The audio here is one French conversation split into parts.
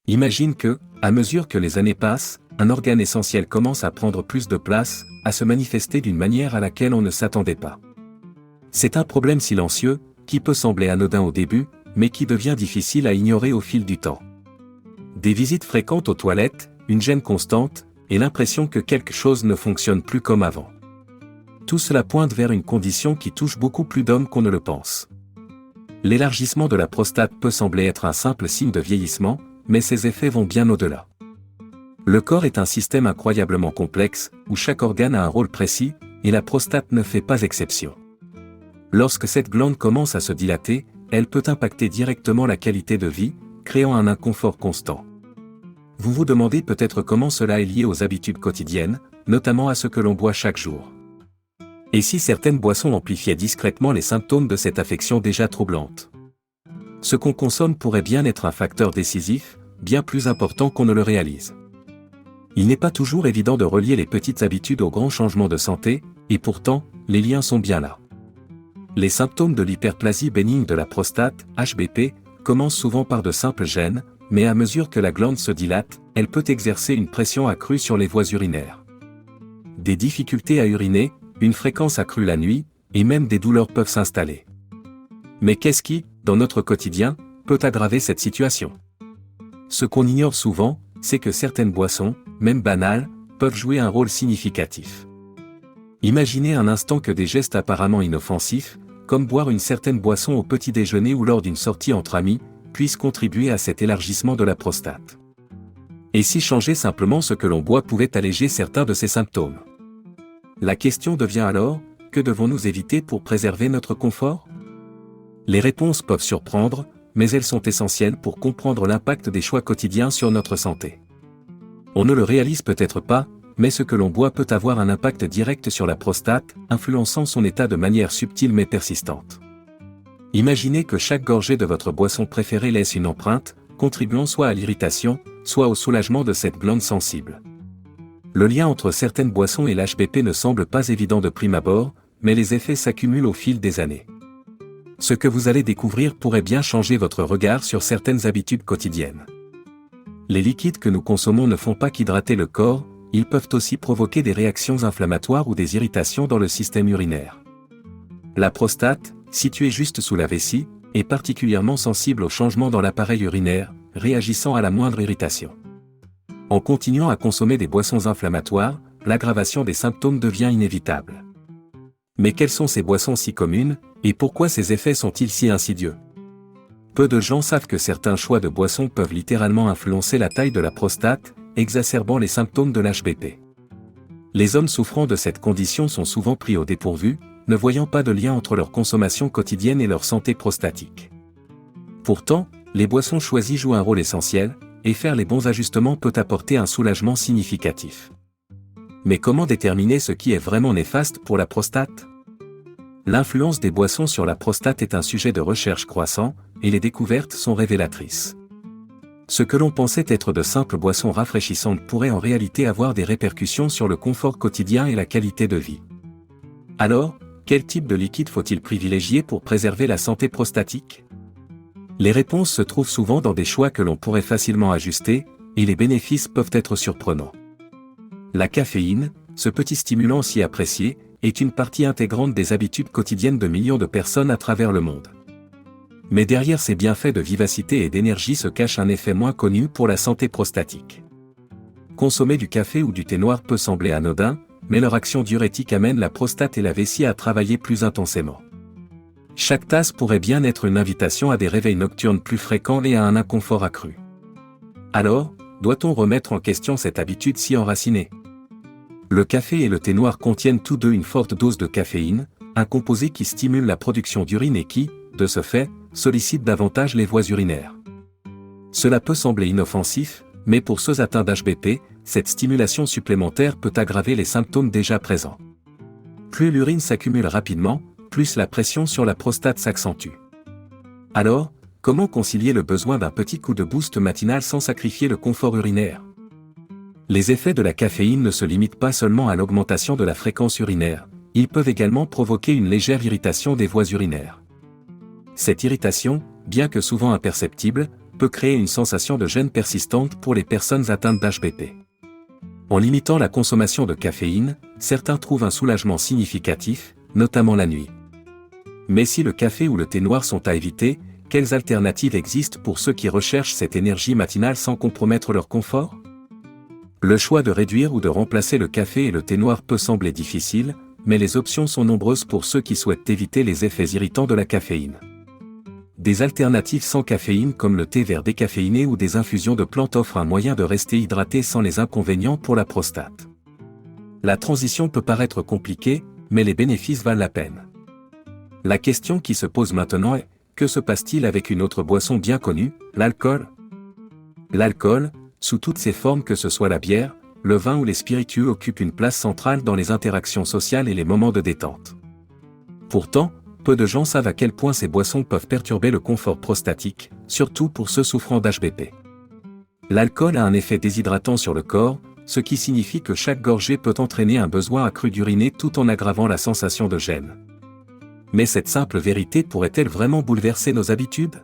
Imagine que, à mesure que les années passent, un organe essentiel commence à prendre plus de place, à se manifester d'une manière à laquelle on ne s'attendait pas. C'est un problème silencieux, qui peut sembler anodin au début, mais qui devient difficile à ignorer au fil du temps. Des visites fréquentes aux toilettes, une gêne constante, et l'impression que quelque chose ne fonctionne plus comme avant. Tout cela pointe vers une condition qui touche beaucoup plus d'hommes qu'on ne le pense. L'élargissement de la prostate peut sembler être un simple signe de vieillissement, mais ses effets vont bien au-delà. Le corps est un système incroyablement complexe, où chaque organe a un rôle précis, et la prostate ne fait pas exception. Lorsque cette glande commence à se dilater, elle peut impacter directement la qualité de vie, créant un inconfort constant. Vous vous demandez peut-être comment cela est lié aux habitudes quotidiennes, notamment à ce que l'on boit chaque jour. Et si certaines boissons amplifiaient discrètement les symptômes de cette affection déjà troublante? Ce qu'on consomme pourrait bien être un facteur décisif, bien plus important qu'on ne le réalise. Il n'est pas toujours évident de relier les petites habitudes aux grands changements de santé, et pourtant, les liens sont bien là. Les symptômes de l'hyperplasie bénigne de la prostate, HBP, commencent souvent par de simples gênes, mais à mesure que la glande se dilate, elle peut exercer une pression accrue sur les voies urinaires. Des difficultés à uriner, une fréquence accrue la nuit, et même des douleurs peuvent s'installer. Mais qu'est-ce qui, dans notre quotidien, peut aggraver cette situation? Ce qu'on ignore souvent, c'est que certaines boissons, même banales, peuvent jouer un rôle significatif. Imaginez un instant que des gestes apparemment inoffensifs, comme boire une certaine boisson au petit déjeuner ou lors d'une sortie entre amis, puissent contribuer à cet élargissement de la prostate. Et si changer simplement ce que l'on boit pouvait alléger certains de ces symptômes? La question devient alors, que devons-nous éviter pour préserver notre confort? Les réponses peuvent surprendre, mais elles sont essentielles pour comprendre l'impact des choix quotidiens sur notre santé. On ne le réalise peut-être pas, mais ce que l'on boit peut avoir un impact direct sur la prostate, influençant son état de manière subtile mais persistante. Imaginez que chaque gorgée de votre boisson préférée laisse une empreinte, contribuant soit à l'irritation, soit au soulagement de cette glande sensible. Le lien entre certaines boissons et l'HBP ne semble pas évident de prime abord, mais les effets s'accumulent au fil des années. Ce que vous allez découvrir pourrait bien changer votre regard sur certaines habitudes quotidiennes. Les liquides que nous consommons ne font pas qu'hydrater le corps, ils peuvent aussi provoquer des réactions inflammatoires ou des irritations dans le système urinaire. La prostate, située juste sous la vessie, est particulièrement sensible aux changements dans l'appareil urinaire, réagissant à la moindre irritation. En continuant à consommer des boissons inflammatoires, l'aggravation des symptômes devient inévitable. Mais quelles sont ces boissons si communes, et pourquoi ces effets sont-ils si insidieux? Peu de gens savent que certains choix de boissons peuvent littéralement influencer la taille de la prostate, exacerbant les symptômes de l'HBP. Les hommes souffrant de cette condition sont souvent pris au dépourvu, ne voyant pas de lien entre leur consommation quotidienne et leur santé prostatique. Pourtant, les boissons choisies jouent un rôle essentiel, et faire les bons ajustements peut apporter un soulagement significatif. Mais comment déterminer ce qui est vraiment néfaste pour la prostate? L'influence des boissons sur la prostate est un sujet de recherche croissant, et les découvertes sont révélatrices. Ce que l'on pensait être de simples boissons rafraîchissantes pourrait en réalité avoir des répercussions sur le confort quotidien et la qualité de vie. Alors, quel type de liquide faut-il privilégier pour préserver la santé prostatique? Les réponses se trouvent souvent dans des choix que l'on pourrait facilement ajuster, et les bénéfices peuvent être surprenants. La caféine, ce petit stimulant si apprécié, est une partie intégrante des habitudes quotidiennes de millions de personnes à travers le monde. Mais derrière ces bienfaits de vivacité et d'énergie se cache un effet moins connu pour la santé prostatique. Consommer du café ou du thé noir peut sembler anodin, mais leur action diurétique amène la prostate et la vessie à travailler plus intensément. Chaque tasse pourrait bien être une invitation à des réveils nocturnes plus fréquents et à un inconfort accru. Alors, doit-on remettre en question cette habitude si enracinée? Le café et le thé noir contiennent tous deux une forte dose de caféine, un composé qui stimule la production d'urine et qui, de ce fait, sollicite davantage les voies urinaires. Cela peut sembler inoffensif, mais pour ceux atteints d'HBP, cette stimulation supplémentaire peut aggraver les symptômes déjà présents. Plus l'urine s'accumule rapidement, plus la pression sur la prostate s'accentue. Alors, comment concilier le besoin d'un petit coup de boost matinal sans sacrifier le confort urinaire? Les effets de la caféine ne se limitent pas seulement à l'augmentation de la fréquence urinaire, ils peuvent également provoquer une légère irritation des voies urinaires. Cette irritation, bien que souvent imperceptible, peut créer une sensation de gêne persistante pour les personnes atteintes d'HBP. En limitant la consommation de caféine, certains trouvent un soulagement significatif, notamment la nuit. Mais si le café ou le thé noir sont à éviter, quelles alternatives existent pour ceux qui recherchent cette énergie matinale sans compromettre leur confort? Le choix de réduire ou de remplacer le café et le thé noir peut sembler difficile, mais les options sont nombreuses pour ceux qui souhaitent éviter les effets irritants de la caféine. Des alternatives sans caféine comme le thé vert décaféiné ou des infusions de plantes offrent un moyen de rester hydraté sans les inconvénients pour la prostate. La transition peut paraître compliquée, mais les bénéfices valent la peine. La question qui se pose maintenant est, que se passe-t-il avec une autre boisson bien connue, l'alcool? L'alcool, sous toutes ses formes que ce soit la bière, le vin ou les spiritueux occupe une place centrale dans les interactions sociales et les moments de détente. Pourtant, peu de gens savent à quel point ces boissons peuvent perturber le confort prostatique, surtout pour ceux souffrant d'HBP. L'alcool a un effet déshydratant sur le corps, ce qui signifie que chaque gorgée peut entraîner un besoin accru d'uriner tout en aggravant la sensation de gêne. Mais cette simple vérité pourrait-elle vraiment bouleverser nos habitudes?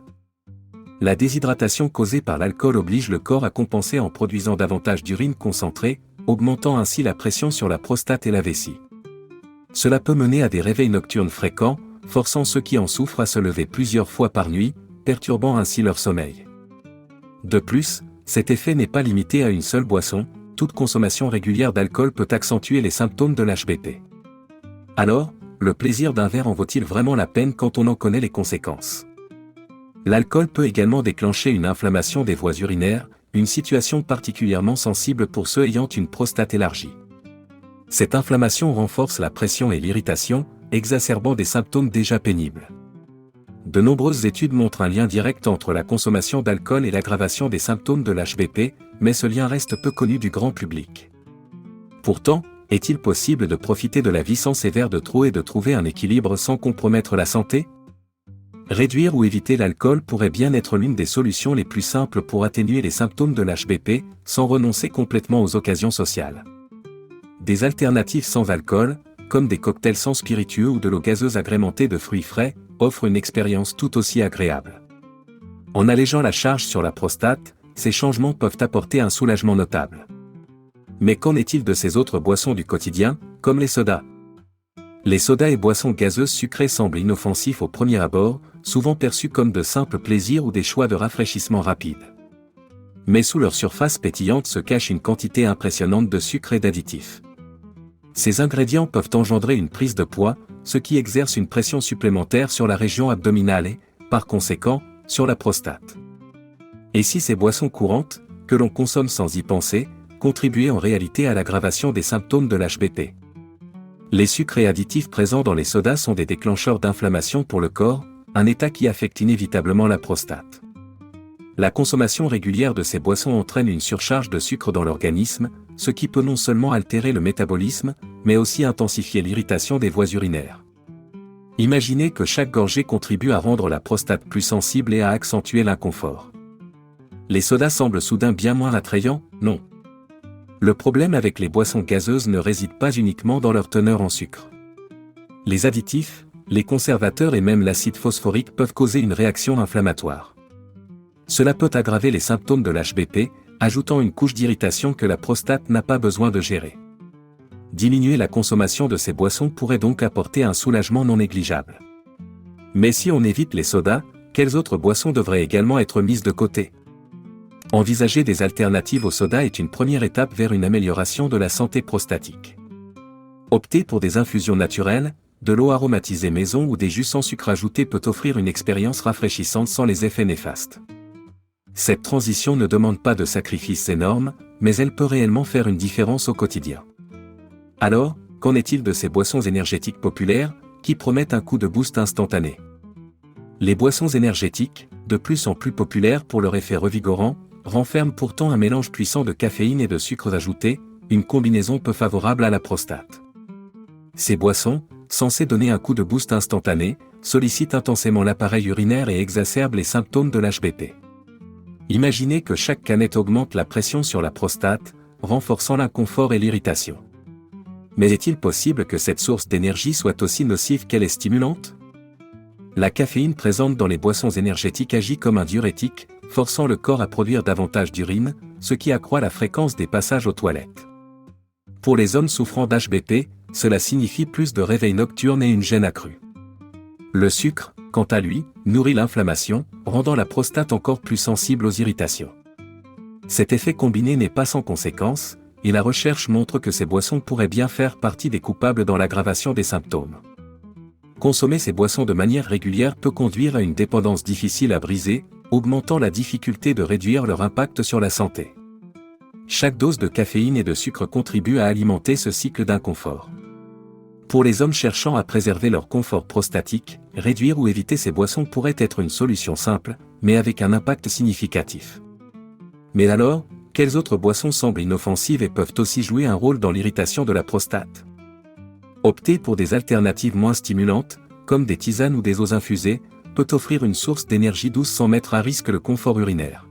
La déshydratation causée par l'alcool oblige le corps à compenser en produisant davantage d'urine concentrée, augmentant ainsi la pression sur la prostate et la vessie. Cela peut mener à des réveils nocturnes fréquents, forçant ceux qui en souffrent à se lever plusieurs fois par nuit, perturbant ainsi leur sommeil. De plus, cet effet n'est pas limité à une seule boisson, toute consommation régulière d'alcool peut accentuer les symptômes de l'HBP. Alors, le plaisir d'un verre en vaut-il vraiment la peine quand on en connaît les conséquences? L'alcool peut également déclencher une inflammation des voies urinaires, une situation particulièrement sensible pour ceux ayant une prostate élargie. Cette inflammation renforce la pression et l'irritation, exacerbant des symptômes déjà pénibles. De nombreuses études montrent un lien direct entre la consommation d'alcool et l'aggravation des symptômes de l'HBP, mais ce lien reste peu connu du grand public. Pourtant, est-il possible de profiter de la vie sans ces verres de trop et de trouver un équilibre sans compromettre la santé? Réduire ou éviter l'alcool pourrait bien être l'une des solutions les plus simples pour atténuer les symptômes de l'HBP, sans renoncer complètement aux occasions sociales. Des alternatives sans alcool, comme des cocktails sans spiritueux ou de l'eau gazeuse agrémentée de fruits frais, offrent une expérience tout aussi agréable. En allégeant la charge sur la prostate, ces changements peuvent apporter un soulagement notable. Mais qu'en est-il de ces autres boissons du quotidien, comme les sodas? Les sodas et boissons gazeuses sucrées semblent inoffensifs au premier abord, souvent perçus comme de simples plaisirs ou des choix de rafraîchissement rapide. Mais sous leur surface pétillante se cache une quantité impressionnante de sucre et d'additifs. Ces ingrédients peuvent engendrer une prise de poids, ce qui exerce une pression supplémentaire sur la région abdominale et, par conséquent, sur la prostate. Et si ces boissons courantes, que l'on consomme sans y penser, contribuaient en réalité à l'aggravation des symptômes de l'HBP? Les sucres et additifs présents dans les sodas sont des déclencheurs d'inflammation pour le corps, un état qui affecte inévitablement la prostate. La consommation régulière de ces boissons entraîne une surcharge de sucre dans l'organisme, ce qui peut non seulement altérer le métabolisme, mais aussi intensifier l'irritation des voies urinaires. Imaginez que chaque gorgée contribue à rendre la prostate plus sensible et à accentuer l'inconfort. Les sodas semblent soudain bien moins attrayants, non? Le problème avec les boissons gazeuses ne réside pas uniquement dans leur teneur en sucre. Les additifs, les conservateurs et même l'acide phosphorique peuvent causer une réaction inflammatoire. Cela peut aggraver les symptômes de l'HBP, ajoutant une couche d'irritation que la prostate n'a pas besoin de gérer. Diminuer la consommation de ces boissons pourrait donc apporter un soulagement non négligeable. Mais si on évite les sodas, quelles autres boissons devraient également être mises de côté? Envisager des alternatives aux sodas est une première étape vers une amélioration de la santé prostatique. Opter pour des infusions naturelles, de l'eau aromatisée maison ou des jus sans sucre ajouté peut offrir une expérience rafraîchissante sans les effets néfastes. Cette transition ne demande pas de sacrifices énormes, mais elle peut réellement faire une différence au quotidien. Alors, qu'en est-il de ces boissons énergétiques populaires, qui promettent un coup de boost instantané? Les boissons énergétiques, de plus en plus populaires pour leur effet revigorant, renferment pourtant un mélange puissant de caféine et de sucres ajoutés, une combinaison peu favorable à la prostate. Ces boissons, censées donner un coup de boost instantané, sollicitent intensément l'appareil urinaire et exacerbent les symptômes de l'HBP. Imaginez que chaque canette augmente la pression sur la prostate, renforçant l'inconfort et l'irritation. Mais est-il possible que cette source d'énergie soit aussi nocive qu'elle est stimulante? La caféine présente dans les boissons énergétiques agit comme un diurétique, forçant le corps à produire davantage d'urine, ce qui accroît la fréquence des passages aux toilettes. Pour les hommes souffrant d'HBP, cela signifie plus de réveils nocturnes et une gêne accrue. Le sucre, quant à lui, nourrit l'inflammation, rendant la prostate encore plus sensible aux irritations. Cet effet combiné n'est pas sans conséquence, et la recherche montre que ces boissons pourraient bien faire partie des coupables dans l'aggravation des symptômes. Consommer ces boissons de manière régulière peut conduire à une dépendance difficile à briser, augmentant la difficulté de réduire leur impact sur la santé. Chaque dose de caféine et de sucre contribue à alimenter ce cycle d'inconfort. Pour les hommes cherchant à préserver leur confort prostatique, réduire ou éviter ces boissons pourrait être une solution simple, mais avec un impact significatif. Mais alors, quelles autres boissons semblent inoffensives et peuvent aussi jouer un rôle dans l'irritation de la prostate? Opter pour des alternatives moins stimulantes, comme des tisanes ou des eaux infusées, peut offrir une source d'énergie douce sans mettre à risque le confort urinaire.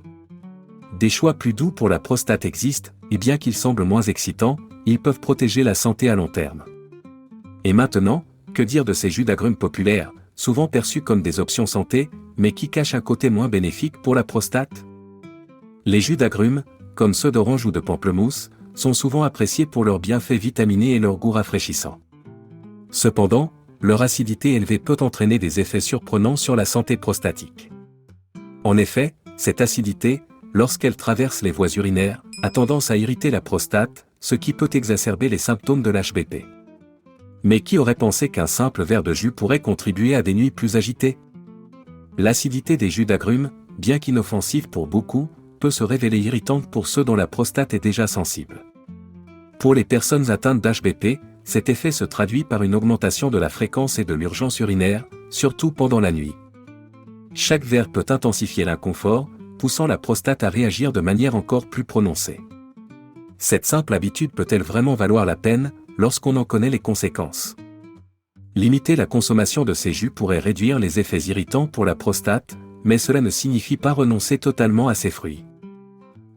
Des choix plus doux pour la prostate existent, et bien qu'ils semblent moins excitants, ils peuvent protéger la santé à long terme. Et maintenant, que dire de ces jus d'agrumes populaires, souvent perçus comme des options santé, mais qui cachent un côté moins bénéfique pour la prostate? Les jus d'agrumes, comme ceux d'orange ou de pamplemousse, sont souvent appréciés pour leurs bienfaits vitaminés et leur goût rafraîchissant. Cependant, leur acidité élevée peut entraîner des effets surprenants sur la santé prostatique. En effet, cette acidité, lorsqu'elle traverse les voies urinaires, a tendance à irriter la prostate, ce qui peut exacerber les symptômes de l'HBP. Mais qui aurait pensé qu'un simple verre de jus pourrait contribuer à des nuits plus agitées? L'acidité des jus d'agrumes, bien qu'inoffensive pour beaucoup, peut se révéler irritante pour ceux dont la prostate est déjà sensible. Pour les personnes atteintes d'HBP, cet effet se traduit par une augmentation de la fréquence et de l'urgence urinaire, surtout pendant la nuit. Chaque verre peut intensifier l'inconfort, poussant la prostate à réagir de manière encore plus prononcée. Cette simple habitude peut-elle vraiment valoir la peine, lorsqu'on en connaît les conséquences? Limiter la consommation de ces jus pourrait réduire les effets irritants pour la prostate, mais cela ne signifie pas renoncer totalement à ces fruits.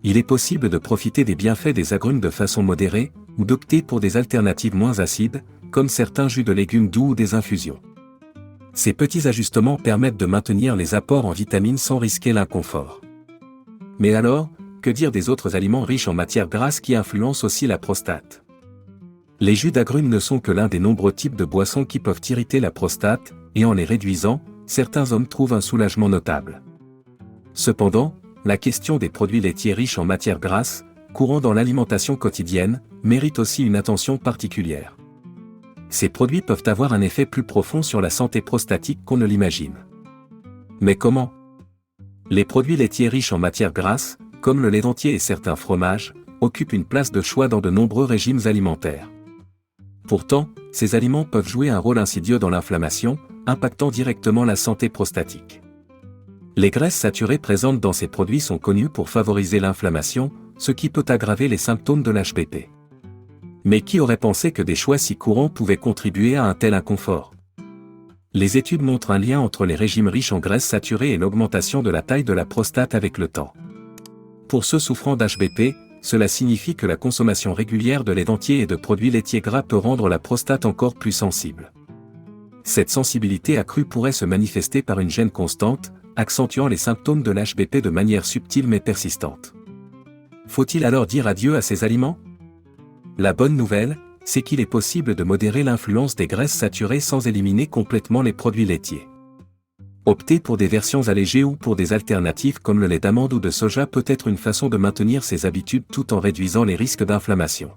Il est possible de profiter des bienfaits des agrumes de façon modérée, ou d'opter pour des alternatives moins acides, comme certains jus de légumes doux ou des infusions. Ces petits ajustements permettent de maintenir les apports en vitamines sans risquer l'inconfort. Mais alors, que dire des autres aliments riches en matières grasses qui influencent aussi la prostate? Les jus d'agrumes ne sont que l'un des nombreux types de boissons qui peuvent irriter la prostate, et en les réduisant, certains hommes trouvent un soulagement notable. Cependant, la question des produits laitiers riches en matières grasses, courants dans l'alimentation quotidienne, mérite aussi une attention particulière. Ces produits peuvent avoir un effet plus profond sur la santé prostatique qu'on ne l'imagine. Mais comment? Les produits laitiers riches en matières grasses, comme le lait entier et certains fromages, occupent une place de choix dans de nombreux régimes alimentaires. Pourtant, ces aliments peuvent jouer un rôle insidieux dans l'inflammation, impactant directement la santé prostatique. Les graisses saturées présentes dans ces produits sont connues pour favoriser l'inflammation, ce qui peut aggraver les symptômes de l'HBP. Mais qui aurait pensé que des choix si courants pouvaient contribuer à un tel inconfort? Les études montrent un lien entre les régimes riches en graisses saturées et l'augmentation de la taille de la prostate avec le temps. Pour ceux souffrant d'HBP, cela signifie que la consommation régulière de lait entier et de produits laitiers gras peut rendre la prostate encore plus sensible. Cette sensibilité accrue pourrait se manifester par une gêne constante, accentuant les symptômes de l'HBP de manière subtile mais persistante. Faut-il alors dire adieu à ces aliments? La bonne nouvelle, c'est qu'il est possible de modérer l'influence des graisses saturées sans éliminer complètement les produits laitiers. Opter pour des versions allégées ou pour des alternatives comme le lait d'amande ou de soja peut être une façon de maintenir ses habitudes tout en réduisant les risques d'inflammation.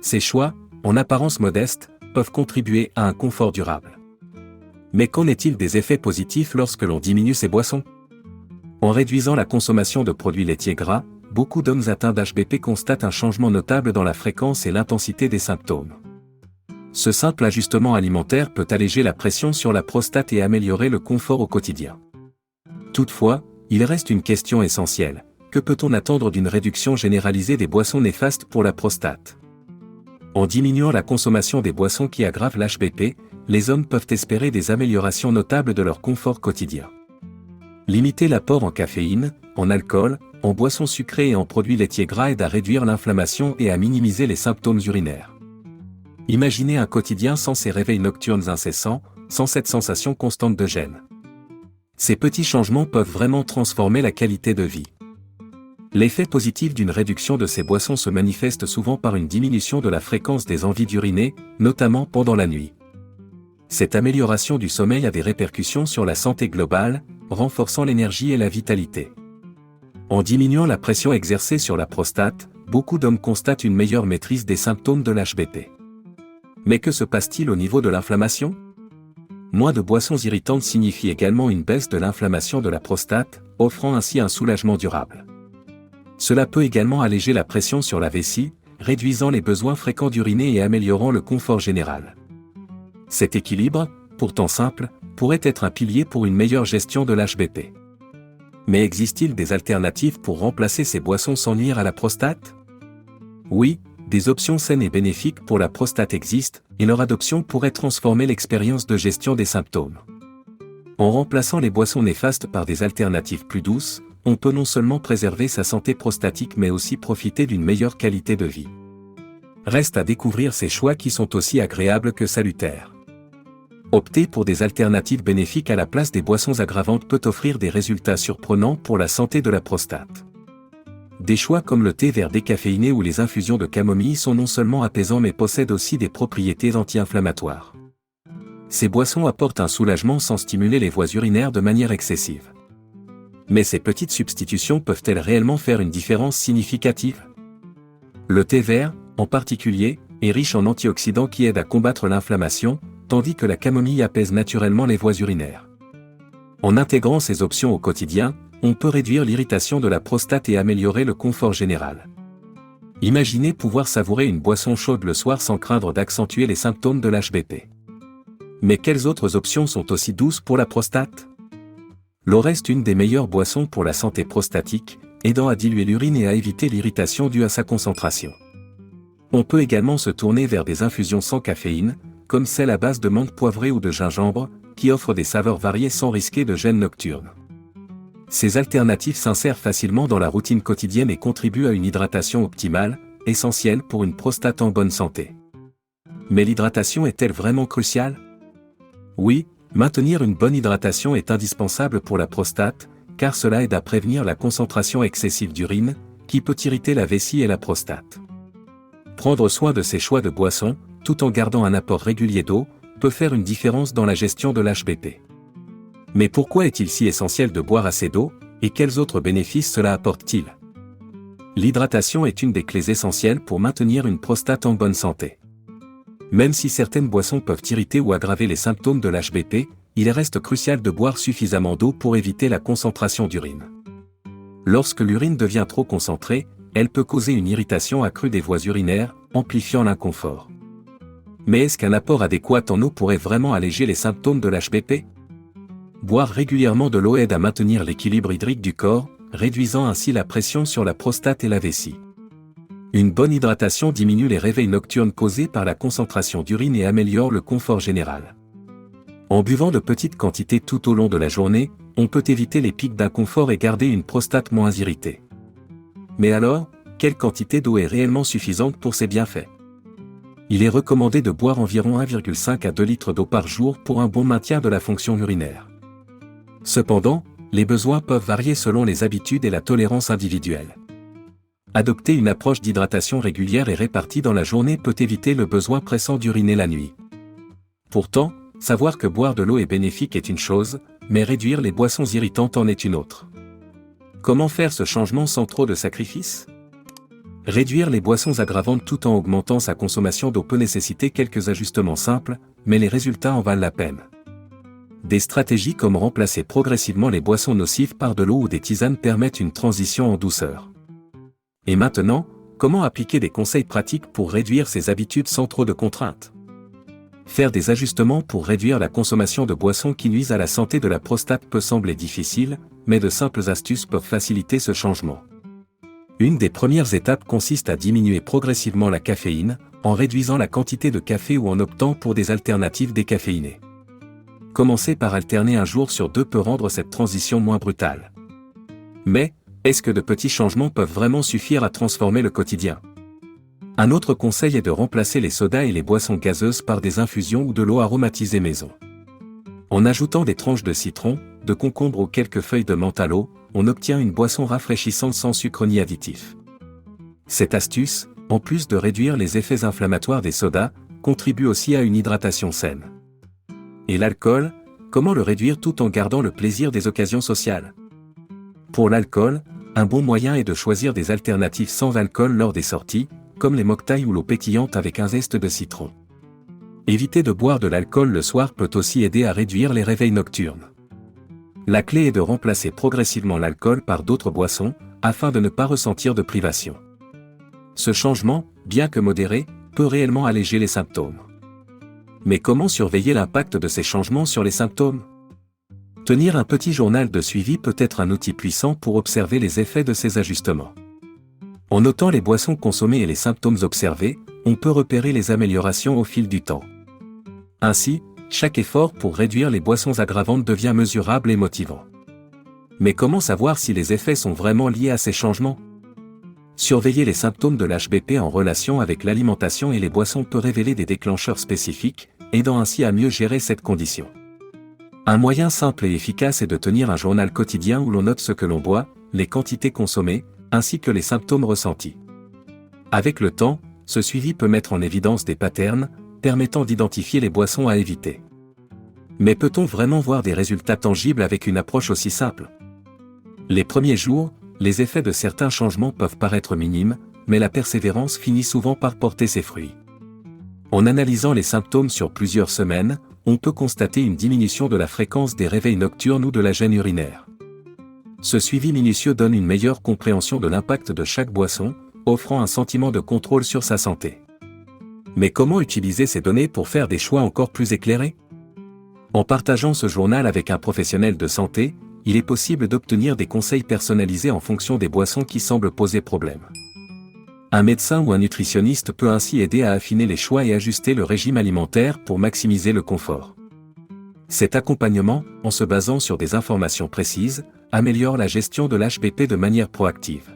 Ces choix, en apparence modestes, peuvent contribuer à un confort durable. Mais qu'en est-il des effets positifs lorsque l'on diminue ces boissons? En réduisant la consommation de produits laitiers gras, beaucoup d'hommes atteints d'HBP constatent un changement notable dans la fréquence et l'intensité des symptômes. Ce simple ajustement alimentaire peut alléger la pression sur la prostate et améliorer le confort au quotidien. Toutefois, il reste une question essentielle. Que peut-on attendre d'une réduction généralisée des boissons néfastes pour la prostate? En diminuant la consommation des boissons qui aggravent l'HBP, les hommes peuvent espérer des améliorations notables de leur confort quotidien. Limiter l'apport en caféine, en alcool, en boissons sucrées et en produits laitiers gras aide à réduire l'inflammation et à minimiser les symptômes urinaires. Imaginez un quotidien sans ces réveils nocturnes incessants, sans cette sensation constante de gêne. Ces petits changements peuvent vraiment transformer la qualité de vie. L'effet positif d'une réduction de ces boissons se manifeste souvent par une diminution de la fréquence des envies d'uriner, notamment pendant la nuit. Cette amélioration du sommeil a des répercussions sur la santé globale, renforçant l'énergie et la vitalité. En diminuant la pression exercée sur la prostate, beaucoup d'hommes constatent une meilleure maîtrise des symptômes de l'HBP. Mais que se passe-t-il au niveau de l'inflammation ? Moins de boissons irritantes signifie également une baisse de l'inflammation de la prostate, offrant ainsi un soulagement durable. Cela peut également alléger la pression sur la vessie, réduisant les besoins fréquents d'uriner et améliorant le confort général. Cet équilibre, pourtant simple, pourrait être un pilier pour une meilleure gestion de l'HBP. Mais existe-t-il des alternatives pour remplacer ces boissons sans nuire à la prostate ? Oui, des options saines et bénéfiques pour la prostate existent, et leur adoption pourrait transformer l'expérience de gestion des symptômes. En remplaçant les boissons néfastes par des alternatives plus douces, on peut non seulement préserver sa santé prostatique mais aussi profiter d'une meilleure qualité de vie. Reste à découvrir ces choix qui sont aussi agréables que salutaires. Opter pour des alternatives bénéfiques à la place des boissons aggravantes peut offrir des résultats surprenants pour la santé de la prostate. Des choix comme le thé vert décaféiné ou les infusions de camomille sont non seulement apaisants mais possèdent aussi des propriétés anti-inflammatoires. Ces boissons apportent un soulagement sans stimuler les voies urinaires de manière excessive. Mais ces petites substitutions peuvent-elles réellement faire une différence significative ? Le thé vert, en particulier, est riche en antioxydants qui aident à combattre l'inflammation, tandis que la camomille apaise naturellement les voies urinaires. En intégrant ces options au quotidien, on peut réduire l'irritation de la prostate et améliorer le confort général. Imaginez pouvoir savourer une boisson chaude le soir sans craindre d'accentuer les symptômes de l'HBP. Mais quelles autres options sont aussi douces pour la prostate ? L'eau reste une des meilleures boissons pour la santé prostatique, aidant à diluer l'urine et à éviter l'irritation due à sa concentration. On peut également se tourner vers des infusions sans caféine, comme celle à base de menthe poivrée ou de gingembre, qui offrent des saveurs variées sans risquer de gêne nocturne. Ces alternatives s'insèrent facilement dans la routine quotidienne et contribuent à une hydratation optimale, essentielle pour une prostate en bonne santé. Mais l'hydratation est-elle vraiment cruciale ? Oui, maintenir une bonne hydratation est indispensable pour la prostate, car cela aide à prévenir la concentration excessive d'urine, qui peut irriter la vessie et la prostate. Prendre soin de ses choix de boissons, tout en gardant un apport régulier d'eau, peut faire une différence dans la gestion de l'HBP. Mais pourquoi est-il si essentiel de boire assez d'eau, et quels autres bénéfices cela apporte-t-il ? L'hydratation est une des clés essentielles pour maintenir une prostate en bonne santé. Même si certaines boissons peuvent irriter ou aggraver les symptômes de l'HBP, il reste crucial de boire suffisamment d'eau pour éviter la concentration d'urine. Lorsque l'urine devient trop concentrée, elle peut causer une irritation accrue des voies urinaires, amplifiant l'inconfort. Mais est-ce qu'un apport adéquat en eau pourrait vraiment alléger les symptômes de l'HBP ? Boire régulièrement de l'eau aide à maintenir l'équilibre hydrique du corps, réduisant ainsi la pression sur la prostate et la vessie. Une bonne hydratation diminue les réveils nocturnes causés par la concentration d'urine et améliore le confort général. En buvant de petites quantités tout au long de la journée, on peut éviter les pics d'inconfort et garder une prostate moins irritée. Mais alors, quelle quantité d'eau est réellement suffisante pour ces bienfaits ? Il est recommandé de boire environ 1,5 à 2 litres d'eau par jour pour un bon maintien de la fonction urinaire. Cependant, les besoins peuvent varier selon les habitudes et la tolérance individuelle. Adopter une approche d'hydratation régulière et répartie dans la journée peut éviter le besoin pressant d'uriner la nuit. Pourtant, savoir que boire de l'eau est bénéfique est une chose, mais réduire les boissons irritantes en est une autre. Comment faire ce changement sans trop de sacrifices ? Réduire les boissons aggravantes tout en augmentant sa consommation d'eau peut nécessiter quelques ajustements simples, mais les résultats en valent la peine. Des stratégies comme remplacer progressivement les boissons nocives par de l'eau ou des tisanes permettent une transition en douceur. Et maintenant, comment appliquer des conseils pratiques pour réduire ces habitudes sans trop de contraintes ? Faire des ajustements pour réduire la consommation de boissons qui nuisent à la santé de la prostate peut sembler difficile, mais de simples astuces peuvent faciliter ce changement. Une des premières étapes consiste à diminuer progressivement la caféine, en réduisant la quantité de café ou en optant pour des alternatives décaféinées. Commencer par alterner un jour sur 2 peut rendre cette transition moins brutale. Mais, est-ce que de petits changements peuvent vraiment suffire à transformer le quotidien ? Un autre conseil est de remplacer les sodas et les boissons gazeuses par des infusions ou de l'eau aromatisée maison. En ajoutant des tranches de citron, de concombre ou quelques feuilles de menthe à l'eau, on obtient une boisson rafraîchissante sans sucre ni additif. Cette astuce, en plus de réduire les effets inflammatoires des sodas, contribue aussi à une hydratation saine. Et l'alcool, comment le réduire tout en gardant le plaisir des occasions sociales? Pour l'alcool, un bon moyen est de choisir des alternatives sans alcool lors des sorties, comme les mocktails ou l'eau pétillante avec un zeste de citron. Éviter de boire de l'alcool le soir peut aussi aider à réduire les réveils nocturnes. La clé est de remplacer progressivement l'alcool par d'autres boissons, afin de ne pas ressentir de privation. Ce changement, bien que modéré, peut réellement alléger les symptômes. Mais comment surveiller l'impact de ces changements sur les symptômes? Tenir un petit journal de suivi peut être un outil puissant pour observer les effets de ces ajustements. En notant les boissons consommées et les symptômes observés, on peut repérer les améliorations au fil du temps. Ainsi, chaque effort pour réduire les boissons aggravantes devient mesurable et motivant. Mais comment savoir si les effets sont vraiment liés à ces changements? Surveiller les symptômes de l'HBP en relation avec l'alimentation et les boissons peut révéler des déclencheurs spécifiques, aidant ainsi à mieux gérer cette condition. Un moyen simple et efficace est de tenir un journal quotidien où l'on note ce que l'on boit, les quantités consommées, ainsi que les symptômes ressentis. Avec le temps, ce suivi peut mettre en évidence des patterns, permettant d'identifier les boissons à éviter. Mais peut-on vraiment voir des résultats tangibles avec une approche aussi simple? Les premiers jours, les effets de certains changements peuvent paraître minimes, mais la persévérance finit souvent par porter ses fruits. En analysant les symptômes sur plusieurs semaines, on peut constater une diminution de la fréquence des réveils nocturnes ou de la gêne urinaire. Ce suivi minutieux donne une meilleure compréhension de l'impact de chaque boisson, offrant un sentiment de contrôle sur sa santé. Mais comment utiliser ces données pour faire des choix encore plus éclairés? En partageant ce journal avec un professionnel de santé, il est possible d'obtenir des conseils personnalisés en fonction des boissons qui semblent poser problème. Un médecin ou un nutritionniste peut ainsi aider à affiner les choix et ajuster le régime alimentaire pour maximiser le confort. Cet accompagnement, en se basant sur des informations précises, améliore la gestion de l'HBP de manière proactive.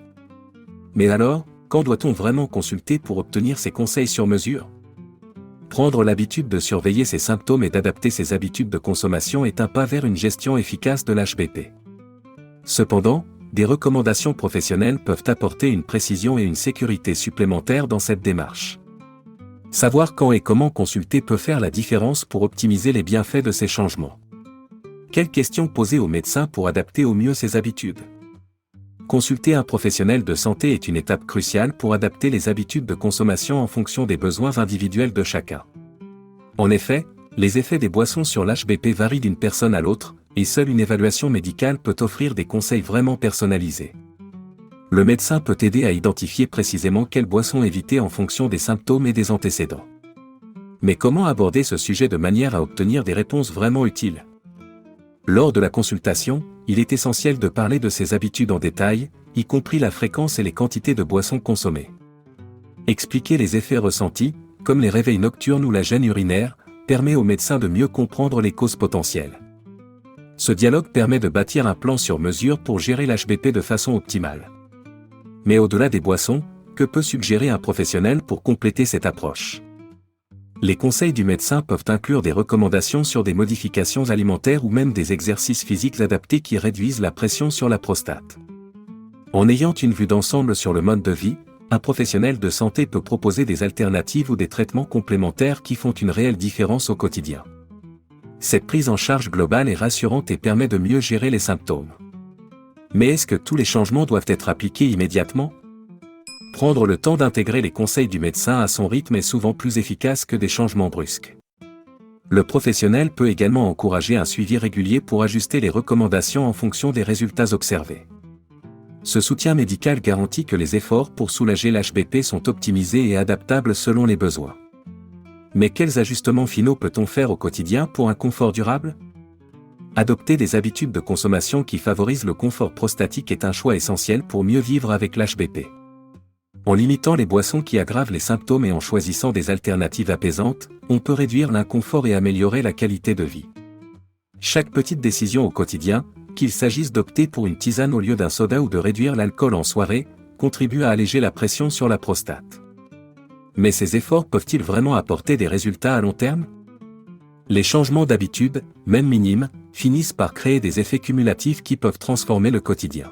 Mais alors, quand doit-on vraiment consulter pour obtenir ces conseils sur mesure? Prendre l'habitude de surveiller ses symptômes et d'adapter ses habitudes de consommation est un pas vers une gestion efficace de l'HBP. Cependant, des recommandations professionnelles peuvent apporter une précision et une sécurité supplémentaires dans cette démarche. Savoir quand et comment consulter peut faire la différence pour optimiser les bienfaits de ces changements. Quelles questions poser au médecin pour adapter au mieux ses habitudes? Consulter un professionnel de santé est une étape cruciale pour adapter les habitudes de consommation en fonction des besoins individuels de chacun. En effet, les effets des boissons sur l'HBP varient d'une personne à l'autre, et seule une évaluation médicale peut offrir des conseils vraiment personnalisés. Le médecin peut aider à identifier précisément quelles boissons éviter en fonction des symptômes et des antécédents. Mais comment aborder ce sujet de manière à obtenir des réponses vraiment utiles? Lors de la consultation, il est essentiel de parler de ses habitudes en détail, y compris la fréquence et les quantités de boissons consommées. Expliquer les effets ressentis, comme les réveils nocturnes ou la gêne urinaire, permet au médecin de mieux comprendre les causes potentielles. Ce dialogue permet de bâtir un plan sur mesure pour gérer l'HBP de façon optimale. Mais au-delà des boissons, que peut suggérer un professionnel pour compléter cette approche? Les conseils du médecin peuvent inclure des recommandations sur des modifications alimentaires ou même des exercices physiques adaptés qui réduisent la pression sur la prostate. En ayant une vue d'ensemble sur le mode de vie, un professionnel de santé peut proposer des alternatives ou des traitements complémentaires qui font une réelle différence au quotidien. Cette prise en charge globale est rassurante et permet de mieux gérer les symptômes. Mais est-ce que tous les changements doivent être appliqués immédiatement? Prendre le temps d'intégrer les conseils du médecin à son rythme est souvent plus efficace que des changements brusques. Le professionnel peut également encourager un suivi régulier pour ajuster les recommandations en fonction des résultats observés. Ce soutien médical garantit que les efforts pour soulager l'HBP sont optimisés et adaptables selon les besoins. Mais quels ajustements finaux peut-on faire au quotidien pour un confort durable? Adopter des habitudes de consommation qui favorisent le confort prostatique est un choix essentiel pour mieux vivre avec l'HBP. En limitant les boissons qui aggravent les symptômes et en choisissant des alternatives apaisantes, on peut réduire l'inconfort et améliorer la qualité de vie. Chaque petite décision au quotidien, qu'il s'agisse d'opter pour une tisane au lieu d'un soda ou de réduire l'alcool en soirée, contribue à alléger la pression sur la prostate. Mais ces efforts peuvent-ils vraiment apporter des résultats à long terme? Les changements d'habitude, même minimes, finissent par créer des effets cumulatifs qui peuvent transformer le quotidien.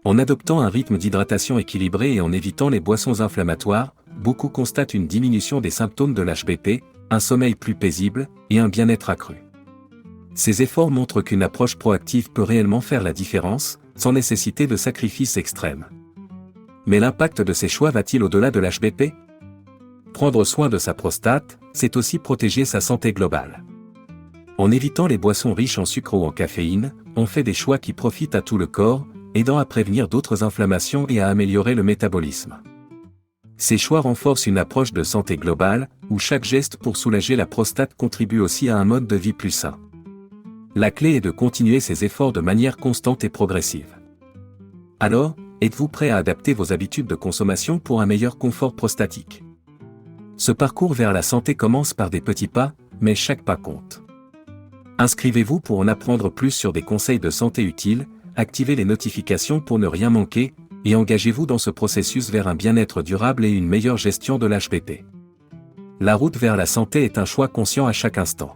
En adoptant un rythme d'hydratation équilibré et en évitant les boissons inflammatoires, beaucoup constatent une diminution des symptômes de l'HBP, un sommeil plus paisible et un bien-être accru. Ces efforts montrent qu'une approche proactive peut réellement faire la différence, sans nécessiter de sacrifices extrêmes. Mais l'impact de ces choix va-t-il au-delà de l'HBP ? Prendre soin de sa prostate, c'est aussi protéger sa santé globale. En évitant les boissons riches en sucre ou en caféine, on fait des choix qui profitent à tout le corps, aidant à prévenir d'autres inflammations et à améliorer le métabolisme. Ces choix renforcent une approche de santé globale, où chaque geste pour soulager la prostate contribue aussi à un mode de vie plus sain. La clé est de continuer ces efforts de manière constante et progressive. Alors, êtes-vous prêt à adapter vos habitudes de consommation pour un meilleur confort prostatique ? Ce parcours vers la santé commence par des petits pas, mais chaque pas compte. Inscrivez-vous pour en apprendre plus sur des conseils de santé utiles, activez les notifications pour ne rien manquer, et engagez-vous dans ce processus vers un bien-être durable et une meilleure gestion de l'HBP. La route vers la santé est un choix conscient à chaque instant.